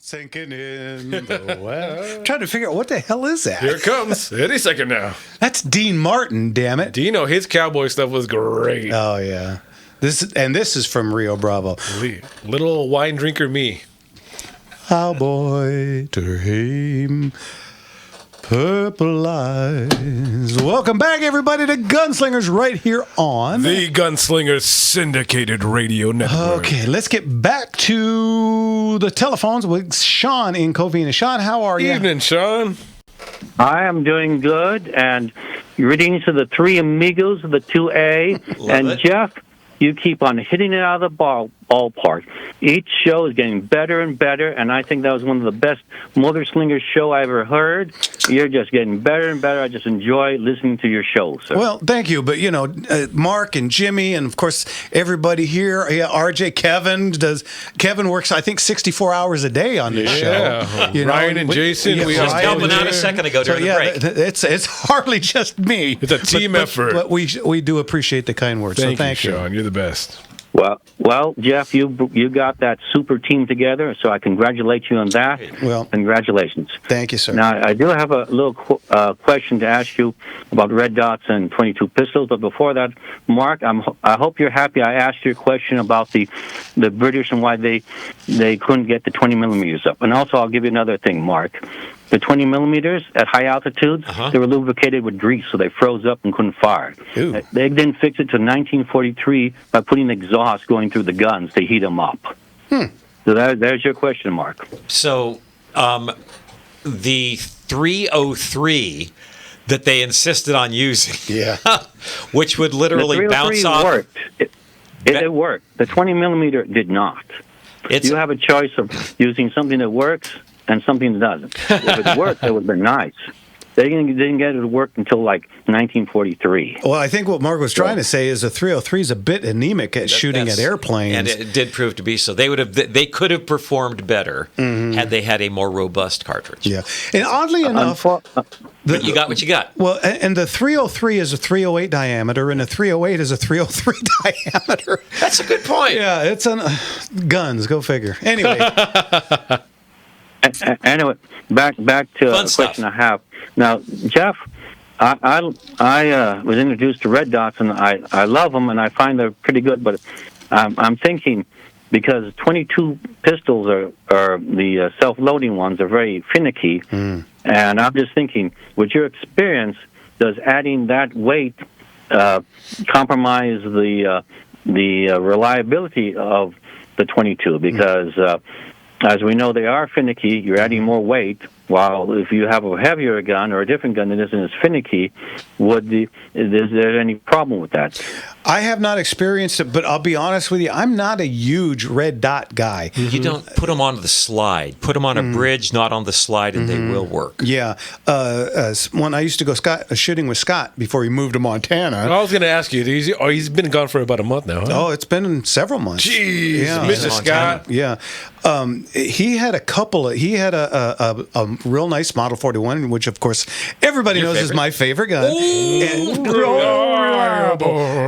Sinking in the well. Trying to figure out what the hell is that? Here it comes. Any second now. That's Dean Martin, damn it. Dino, his cowboy stuff was great. Oh, yeah. This is from Rio Bravo. Little wine drinker me. Cowboy to him, purple eyes. Welcome back, everybody, to Gunslingers right here on the Gunslinger Syndicated Radio Network. Okay, let's get back to the telephones with Sean in Covina. Sean, how are you? Evening, Sean. I am doing good, and greetings to the three amigos of the 2A. And it. Jeff, you keep on hitting it out of the ballpark. Each show is getting better and better, and I think that was one of the best Motor Slingers show I ever heard. You're just getting better and better. I just enjoy listening to your show, sir. Well, thank you. But, Mark and Jimmy and, of course, everybody here, RJ, Kevin works, I think, 64 hours a day on this show. Ryan and Jason. We just helping out a second ago during the break. It's hardly just me. It's a team effort. But we do appreciate the kind words. Thank you, Sean. You're the best. Well, Jeff, you got that super team together, so I congratulate you on that. Well, congratulations. Thank you, sir. Now, I do have a little question to ask you about red dots and 22 pistols, but before that, Mark, I hope you're happy I asked you a question about the British and why they couldn't get the 20 millimeters up. And also, I'll give you another thing, Mark. The 20 millimeters at high altitudes, they were lubricated with grease, so they froze up and couldn't fire. Ooh. They didn't fix it till 1943 by putting exhaust going through the guns to heat them up. So there's your question, Mark. So the 303 that they insisted on using, which would literally bounce off. Worked. It worked. The 20 millimeter did not. You have a choice of using something that works and something that doesn't. If it worked, it would have been nice. They didn't get it to work until like 1943. Well, I think what Mark was trying to say is the 303 is a bit anemic at shooting at airplanes, and it did prove to be so. They could have performed better had they had a more robust cartridge. Yeah, and oddly enough, but you got what you got. Well, and the 303 is a 308 diameter, and the 308 is a 303 diameter. That's a good point. Yeah, it's guns. Go figure. Anyway. Anyway, back to a question I have. Now, Jeff, I was introduced to red dots, and I love them, and I find they're pretty good, but I'm thinking, because 22 pistols are the self-loading ones are very finicky, and I'm just thinking, with your experience, does adding that weight compromise the reliability of the 22? Because as we know, they are finicky. You're adding more weight. While if you have a heavier gun or a different gun that isn't as finicky, is there any problem with that? I have not experienced it, but I'll be honest with you, I'm not a huge red dot guy. You don't put them onto the slide. Put them on a bridge, not on the slide, and they will work. Yeah. When I used to go shooting with Scott before he moved to Montana. I was going to ask you, he's been gone for about a month now, huh? Oh, it's been several months. Jeez, Mr. Scott. Yeah. He had a couple. He had a real nice Model 41, which, of course, everybody knows is my favorite gun.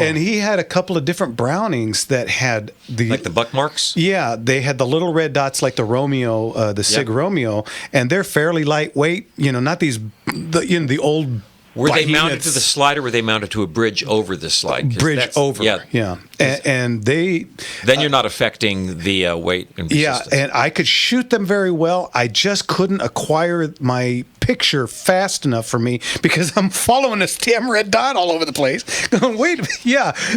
And he had a couple of different Brownings that had like the buck marks. Yeah, they had the little red dots like the Romeo, the SIG Romeo, and they're fairly lightweight. Not the old. Were they mounted to the slide, or were they mounted to a bridge over the slide? Bridge over, yeah. And they... Then you're not affecting the weight and persistence. Yeah, and I could shoot them very well. I just couldn't acquire my picture fast enough for me because I'm following this damn red dot all over the place. Going, wait,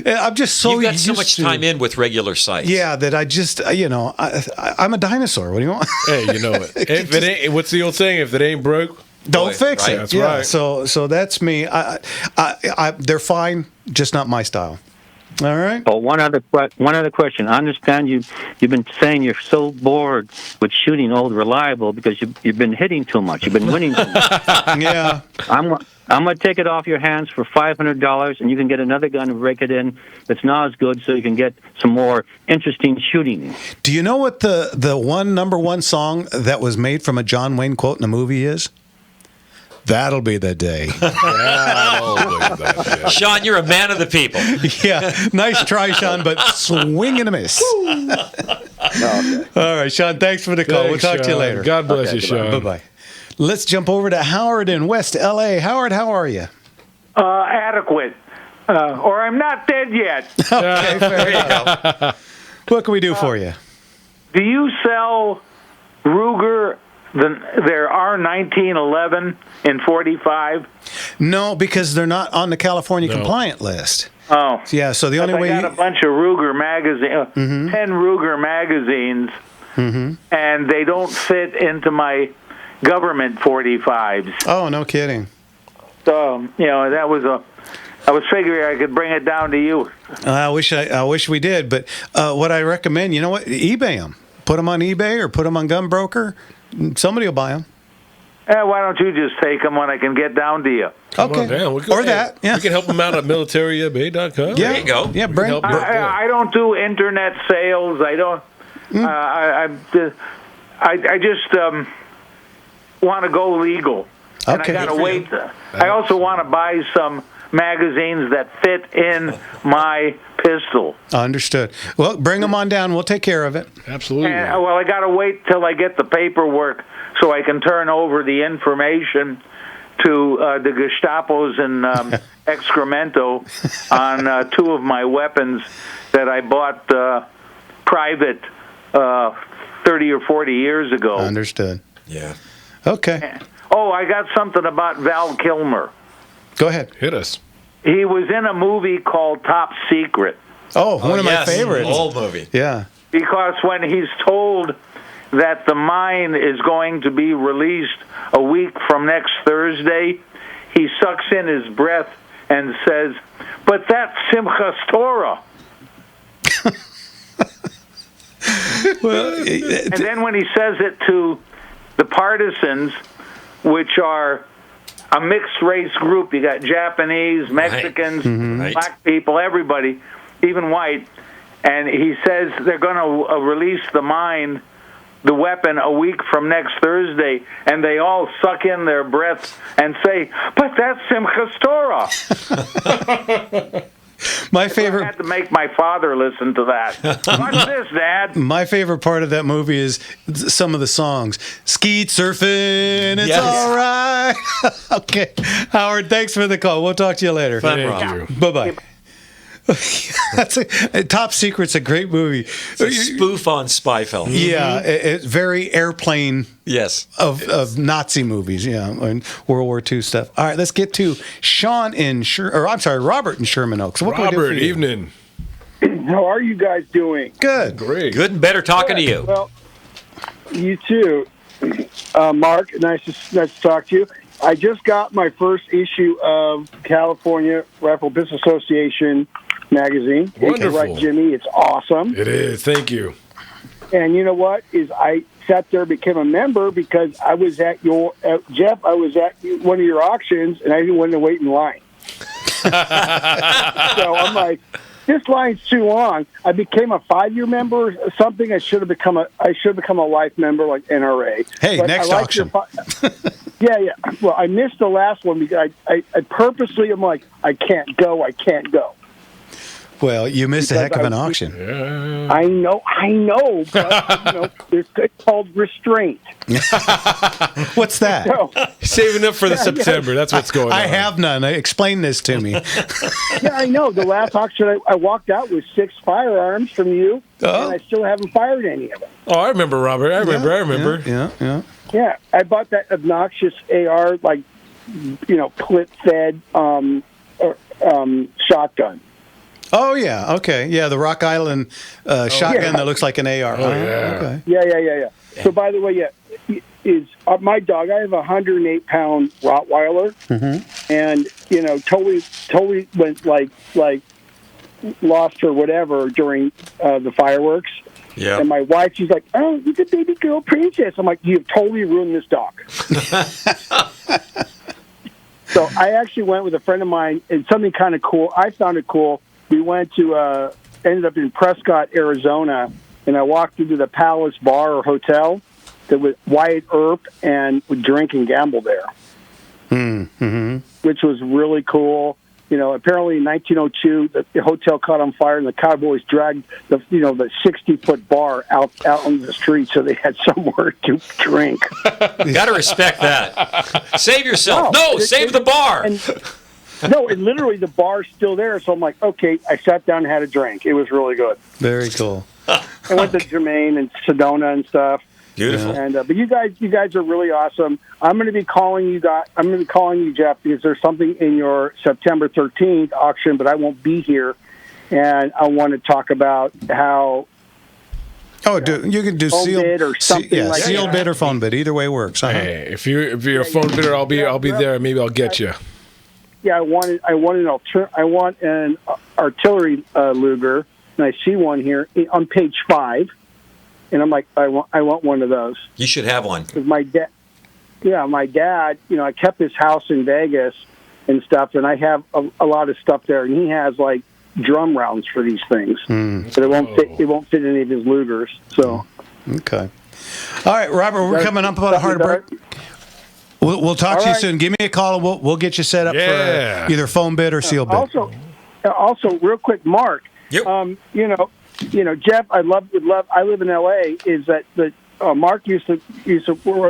I'm just so You've got so much time in with regular sights. Yeah, that I just, I'm a dinosaur. What do you want? Hey, you know it. If it ain't, what's the old saying? If it ain't broke... Don't fix it. That's right. So that's me. They're fine, just not my style. All right. Oh, one other question. I understand you've been saying you're so bored with shooting old reliable because you've been hitting too much. You've been winning too much. Yeah. I'm going to take it off your hands for $500, and you can get another gun and break it in that's not as good, so you can get some more interesting shooting. Do you know what the number one song that was made from a John Wayne quote in a movie is? That'll be the day. Sean, you're a man of the people. Yeah, nice try, Sean, but swing and a miss. Okay. All right, Sean, thanks for the call. Thanks, we'll talk to you Sean. later. God bless Okay, you, Sean. Bye-bye. Let's jump over to Howard in West L.A. Howard, how are you? Adequate. Or I'm not dead yet. Okay, fair enough. What can we do for you? Do you sell Ruger, their R1911 in 45? No, because they're not on the California compliant list. Oh. Yeah, so the only way I got a bunch of Ruger magazines, 10 Ruger magazines, and they don't fit into my government 45s. Oh, no kidding. So, that was I was figuring I could bring it down to you. I wish we did, but what I recommend, you know what? eBay them. Put them on eBay or put them on Gunbroker. Somebody will buy them. Why don't you just take them when I can get down to you? Come Okay. on down. Or that. Yeah. We can help them out at militaryuba.com. Yeah. There you go. Yeah, bring. help. I don't do internet sales. I don't. I just want to go legal, and Okay. I gotta wait. I also want to buy some magazines that fit in my pistol. Understood. Well, bring them on down. We'll take care of it. Absolutely. And, I gotta wait till I get the paperwork so I can turn over the information to the Gestapos in Excremento on 2 of my weapons that I bought private 30 or 40 years ago. Understood. Yeah. Okay. Oh, I got something about Val Kilmer. Go ahead. Hit us. He was in a movie called Top Secret, Oh, one of my yes, favorites. Old movie. Yeah. because when he's told that the mine is going to be released a week from next Thursday, he sucks in his breath and says, "But that's Simchas Torah." Well, And then when he says it to the partisans, which are a mixed race group, you got Japanese, Mexicans, Right. black people, everybody, even white, and he says they're going to release the weapon a week from next Thursday, and they all suck in their breaths and say, "But that's Simchas Torah." my I favorite. had to make my father listen to that. Watch this, Dad. My favorite part of that movie is some of the songs. Skeet surfing, it's Yes. all right. Okay. Howard, thanks for the call. We'll talk to you later. Fun, Thank Rob. you. Bye-bye. Top Secret's a great movie. It's a spoof on Spy Fella. Yeah, it's very airplane Yes. of Nazi movies, yeah, and World War II stuff. All right, let's get to Sean in Robert in Sherman Oaks. What can we do for Robert, you? evening. How are you guys doing? Good. Great. Good and better talking to you. Well, you too. Mark, nice to talk to you. I just got my first issue of California Rifle Business Association magazine. Wonderful. Right, Jimmy, it's awesome. It is. Thank you. And you know what? I sat there, became a member because I was at Jeff. I was at one of your auctions, and I didn't want to wait in line. So I'm like, this line's too long. I became a 5-year member or something. I should have become a life member like NRA. Hey, But next I like auction. Yeah. Well, I missed the last one because I purposely am like, I can't go. Well, you missed a heck of an Because auction. I know, but it's called restraint. What's that? So, Saving up for the September. That's what's going on. I have none. Explain this to me. yeah, I know. The last auction I walked out with 6 firearms from you, Oh. and I still haven't fired any of them. Oh, I remember, Robert. I remember. Yeah. Yeah, I bought that obnoxious AR, clip-fed shotgun. Oh, yeah. Okay. Yeah, the Rock Island shotgun yeah. that looks like an AR. Oh, yeah. Okay. Yeah. So, by the way, is my dog. I have a 108-pound Rottweiler, and totally went like lost her whatever during the fireworks. Yeah. And my wife, she's like, "Oh, you're the baby girl princess." I'm like, "You've totally ruined this dog." So I actually went with a friend of mine, and something kind of cool. I found it cool. We went to ended up in Prescott, Arizona, and I walked into the Palace Bar or Hotel that was Wyatt Earp, and would drink and gamble there, which was really cool. apparently in 1902, the hotel caught on fire, and the Cowboys dragged the 60-foot bar out on the street, so they had somewhere to drink. Got to respect that. Save yourself. Save the bar. And literally the bar's still there. So I'm like, okay. I sat down and had a drink. It was really good. Very cool. I went to Jermaine and Sedona and stuff. Beautiful. And but you guys are really awesome. I'm going to be calling you guys. I'm going to be calling you, Jeff, because there's something in your September 13th auction, but I won't be here, and I want to talk about how. Oh, you can do sealed bid or something like sealed that. bid or phone bid. Either way works. Uh-huh. Hey, if you're a phone bidder, I'll be there. Maybe I'll get you. Yeah, I want an artillery Luger, and I see one here on page 5. And I'm like, I want one of those. You should have one. Because my dad, I kept his house in Vegas and stuff, and I have a lot of stuff there, and he has like drum rounds for these things, but it won't fit any of his Lugers. So, okay, all right, Robert, we're coming up on a hard break. We'll talk to you soon. Give me a call, and we'll get you set up for either phone bid or seal bid. Also, real quick, Mark. Yep. Jeff, I live in L.A. Is that Mark used to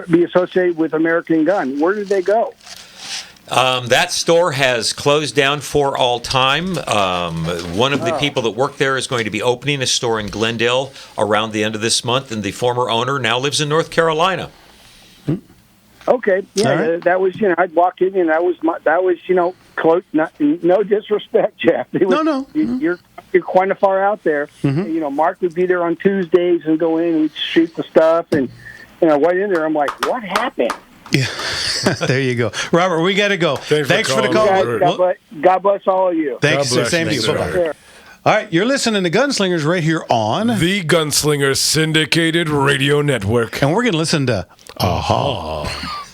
be associated with American Gun. Where did they go? That store has closed down for all time. One of the people that worked there is going to be opening a store in Glendale around the end of this month, and the former owner now lives in North Carolina. Okay, yeah, that was I'd walk in and that was close. No disrespect, Jeff. No. You're quite far out there. Mm-hmm. Mark would be there on Tuesdays and go in and we'd shoot the stuff and went in there. I'm like, what happened? Yeah, there you go, Robert. We got to go. Thanks for the call. God bless all of you. Thanks. Same to you. Bye-bye. All right, you're listening to Gunslingers right here on the Gunslinger Syndicated Radio Network, and we're going to listen to Aha.